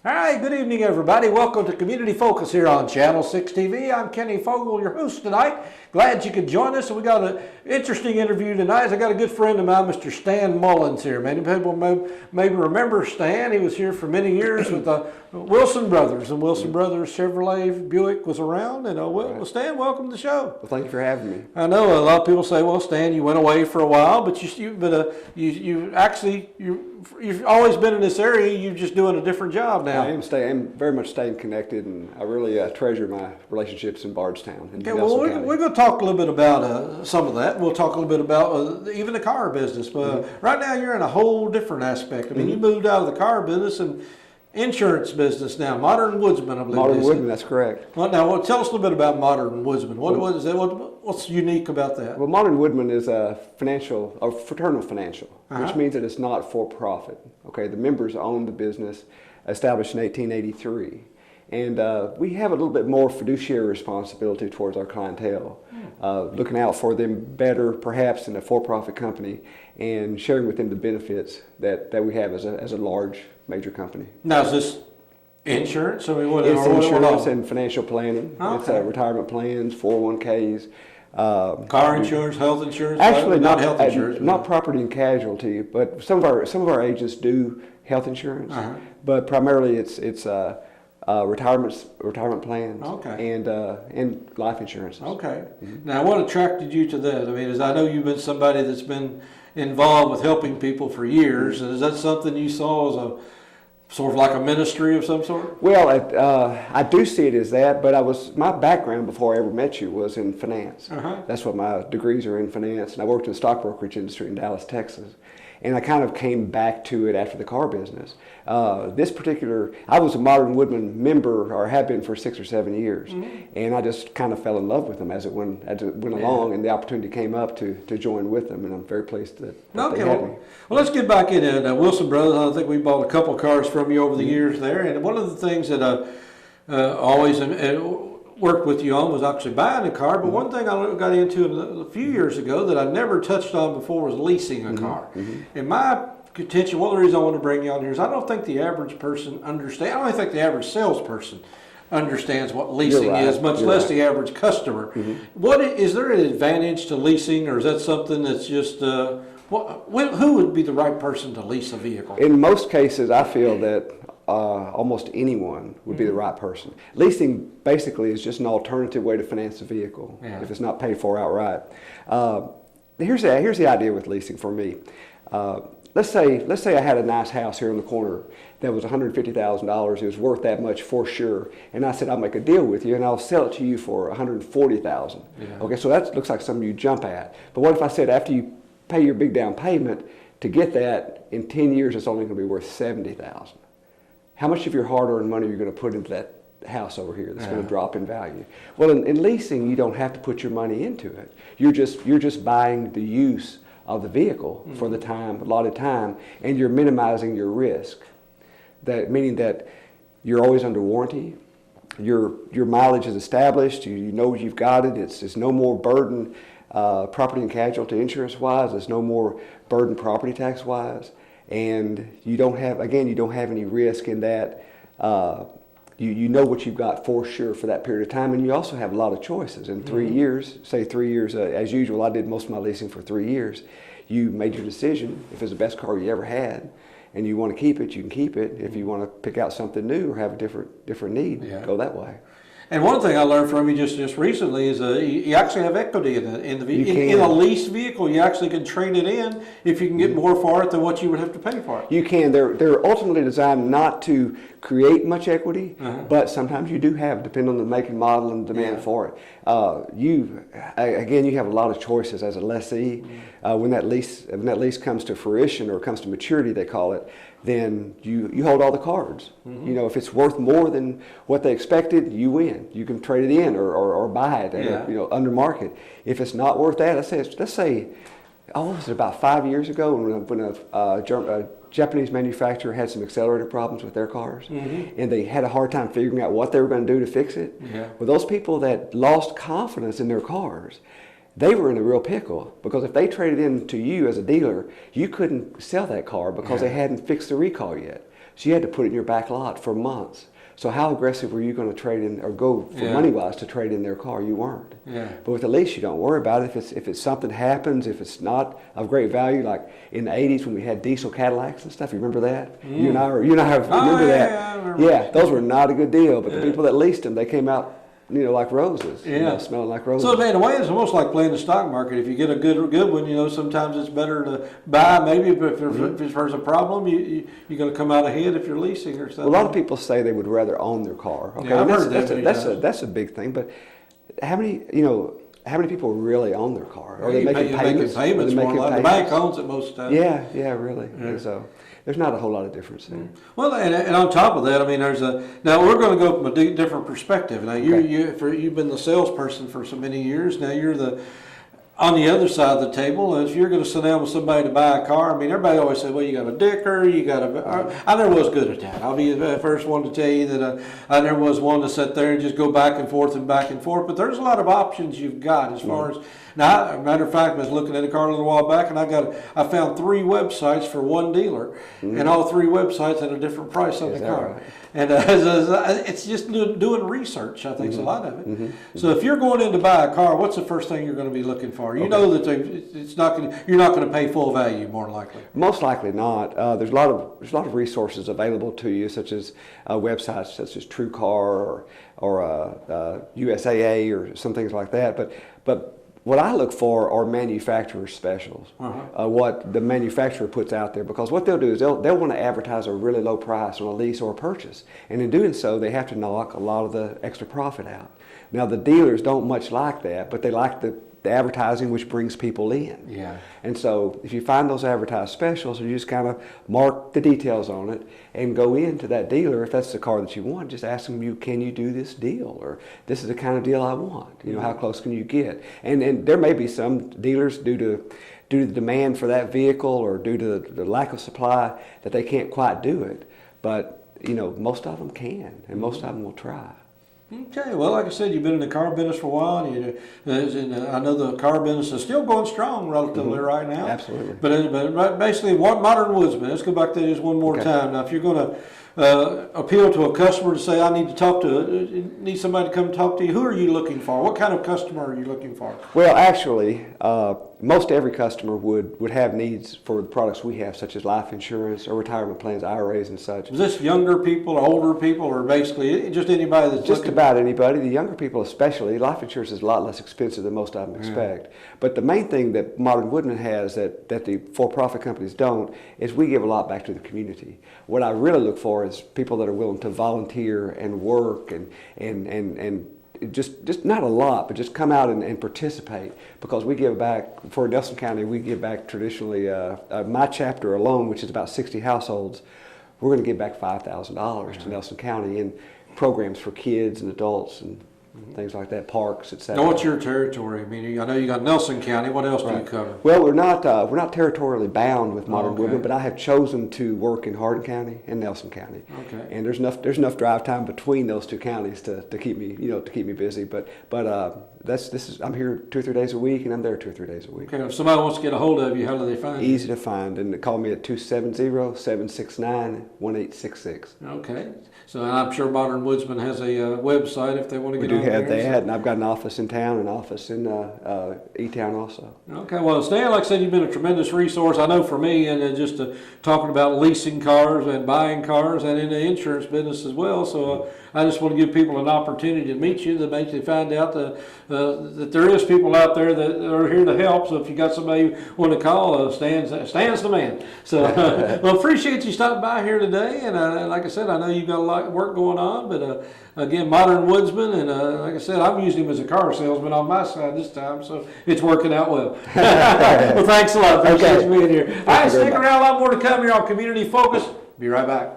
All right, good evening, everybody. Welcome to Community Focus here on Channel 6 TV. I'm Kenny Fogel, your host tonight. Glad you could join us. We got an interesting interview tonight. I got a good friend of mine, Mr. Stan Mullins here. Many people maybe remember Stan. He was here for many years with the Wilson Brothers, and Wilson Brothers Chevrolet Buick was around. And well, Stan, welcome to the show. Well, thank you for having me. I know a lot of people say, "Well, Stan, you went away for a while, but you've always been in this area. You're just doing a different job now." I am very much staying connected, and I really treasure my relationships in Bardstown. Okay, well, we're going to talk a little bit about some of that. We'll talk a little bit about even the car business. But right now, you're in a whole different aspect. I mean, you moved out of the car business and insurance business now. Modern Woodsman, I believe. Modern Woodman, that's correct. Well, now, tell us a little bit about Modern Woodsman. What is that? What's unique about that? Well, Modern Woodman is a fraternal financial, which means that it's not for profit. Okay, the members own the business, established in 1883. And we have a little bit more fiduciary responsibility towards our clientele, looking out for them better perhaps than a for-profit company, and sharing with them the benefits that we have as a large major company. Now, is this insurance? I mean, it's insurance and financial planning. Okay. It's retirement plans, 401ks. Car insurance, health insurance? Actually, not health insurance. Not property and casualty, but some of our agents do health insurance, but primarily it's retirement plans, and life insurance. Okay. Now, what attracted you to that? I mean, I know you've been somebody that's been involved with helping people for years. And is that something you saw as a sort of like a ministry of some sort? Well, I do see it as that, but my background before I ever met you was in finance. That's what my degrees are in, finance, and I worked in the stock brokerage industry in Dallas, Texas. And I kind of came back to it after the car business. I was a Modern Woodman member, or have been for 6 or 7 years, and I just kind of fell in love with them as it went along, and the opportunity came up to join with them, and I'm very pleased that they had me. Well, let's get back into it. Wilson Brothers, I think we bought a couple of cars from you over the years there, and one of the things that always worked with you on was actually buying a car, but one thing I got into a few years ago that I never touched on before was leasing a car. And my contention, one of the reasons I want to bring you on here is I don't think the average person understands, I don't think the average salesperson understands what leasing is, much less the average customer. Is there an advantage to leasing, or is that something that's just, who would be the right person to lease a vehicle? In most cases, I feel that almost anyone would be the right person. Leasing basically is just an alternative way to finance a vehicle if it's not paid for outright. Here's the idea with leasing for me. Let's say I had a nice house here in the corner that was $150,000. It was worth that much for sure, and I said I'll make a deal with you and I'll sell it to you for $140,000. Okay, so that looks like something you jump at. But what if I said after you pay your big down payment to get that in 10 years it's only going to be worth $70,000? How much of your hard-earned money are you going to put into that house over here that's going to drop in value? Well, in leasing, you don't have to put your money into it. You're just buying the use of the vehicle for the allotted time, and you're minimizing your risk. Meaning that you're always under warranty. Your mileage is established. You know you've got it. It's no more burden property and casualty insurance-wise. There's no more burden property tax-wise. And you don't have any risk in that. You know what you've got for sure for that period of time, and you also have a lot of choices. In 3 years, as usual, I did most of my leasing for 3 years. You made your decision. If it's the best car you ever had, and you want to keep it, you can keep it. If you want to pick out something new or have a different need, go that way. And one thing I learned from you just recently is you actually have equity in a leased vehicle. You actually can trade it in if you can get more for it than what you would have to pay for it. You can. They're ultimately designed not to create much equity, but sometimes you do have, depending on the make and model and demand for it. You have a lot of choices as a lessee. When that lease comes to fruition or comes to maturity, they call it, then you hold all the cards. You know, if it's worth more than what they expected, you win. You can trade it in or buy it at under market. If it's not worth that, let's say, was it about 5 years ago when a Japanese manufacturer had some accelerator problems with their cars, and they had a hard time figuring out what they were going to do to fix it. Well, those people that lost confidence in their cars, they were in a real pickle, because if they traded in to you as a dealer, you couldn't sell that car because they hadn't fixed the recall yet. So you had to put it in your back lot for months. So how aggressive were you going to trade in or go for money-wise to trade in their car? You weren't. Yeah. But with the lease, you don't worry about it. If it's something happens, if it's not of great value, like in the 80s when we had diesel Cadillacs and stuff, you remember that? You and I remember that. Yeah, I remember. Yeah, those were not a good deal. But the people that leased them, they came out, like roses. Yeah. Smelling like roses. So, man, in a way, it's almost like playing the stock market. If you get a good one, sometimes it's better to buy. Maybe if there's a problem, you're going to come out ahead if you're leasing or something. Well, a lot of people say they would rather own their car. Okay, yeah, I've heard that. That's a big thing. But how many people really own their car? Are they making payments? The bank owns it most of the time. Yeah, really. Yeah. And so there's not a whole lot of difference there. Well, and on top of that, I mean, now we're going to go from a different perspective. Now you've been the salesperson for so many years. Now you're on the other side of the table. If you're going to sit down with somebody to buy a car, I mean, everybody always said, well, you got a dicker, I never was good at that. I'll be the first one to tell you that I never was one to sit there and just go back and forth. But there's a lot of options you've got as far as. Now, as a matter of fact, I was looking at a car a little while back, and I found 3 websites for one dealer, and all 3 websites had a different price on the car. Right? And it's just doing research. I think is a lot of it. So if you're going in to buy a car, what's the first thing you're going to be looking for? You know that you're not going to pay full value, more likely. Most likely not. There's a lot of resources available to you, such as websites such as TrueCar or USAA or some things like that. But what I look for are manufacturer specials, what the manufacturer puts out there, because what they'll do is they'll want to advertise a really low price on a lease or a purchase, and in doing so they have to knock a lot of the extra profit out. Now the dealers don't much like that, but they like the advertising, which brings people in. Yeah. And so if you find those advertised specials, you just kind of mark the details on it and go into that dealer. If that's the car that you want, just ask them, can you do this deal? Or this is the kind of deal I want. How close can you get? And there may be some dealers due to the demand for that vehicle or due to the lack of supply that they can't quite do it. But, most of them can, and most of them will try. Okay, well, like I said, you've been in the car business for a while. I know the car business is still going strong relatively right now. Absolutely. But basically, what Modern Woodsman, let's go back to this one more time. Now, if you're going to appeal to a customer to say, I need somebody to come talk to you, who are you looking for? What kind of customer are you looking for? Well, actually, most every customer would have needs for the products we have, such as life insurance or retirement plans, IRAs and such. Is this younger people or older people, or basically just anybody that's just about anybody? The younger people especially. Life insurance is a lot less expensive than most of them expect. But the main thing that Modern Woodman has that the for-profit companies don't is we give a lot back to the community. What I really look for is people that are willing to volunteer and work and just not a lot, but just come out and participate, because we give back. For Nelson County, we give back traditionally, my chapter alone, which is about 60 households, we're going to give back $5,000 to Nelson County in programs for kids and adults and things like that, parks, etc. Now, what's your territory? I mean, I know you got Nelson County. What else do you cover? Well, we're not territorially bound with Modern Woodman, but I have chosen to work in Hardin County and Nelson County. Okay. And there's enough drive time between those 2 counties to keep me busy. But I'm here 2 or 3 days a week, and I'm there 2 or 3 days a week. Okay. If somebody wants to get a hold of you, how do they find you? Easy to find, and call me at 270-769-1866. Okay. So I'm sure Modern Woodsman has a website if they want to get on there. We do have that, and I've got an office in town, an office in E-Town also. Okay, well, Stan, like I said, you've been a tremendous resource, I know, for me, and just talking about leasing cars and buying cars and in the insurance business as well. So I just want to give people an opportunity to meet you, to make you find out that there is people out there that are here to help. So if you got somebody you want to call, Stan's the man. So well, appreciate you stopping by here today. And like I said, I know you've got a lot of work going on, but again, Modern Woodsman, and like I said, I'm using him as a car salesman on my side this time, so it's working out well. Well, thanks a lot. Appreciate you being here. All right, stick around. A lot more to come here on Community Focus. Be right back.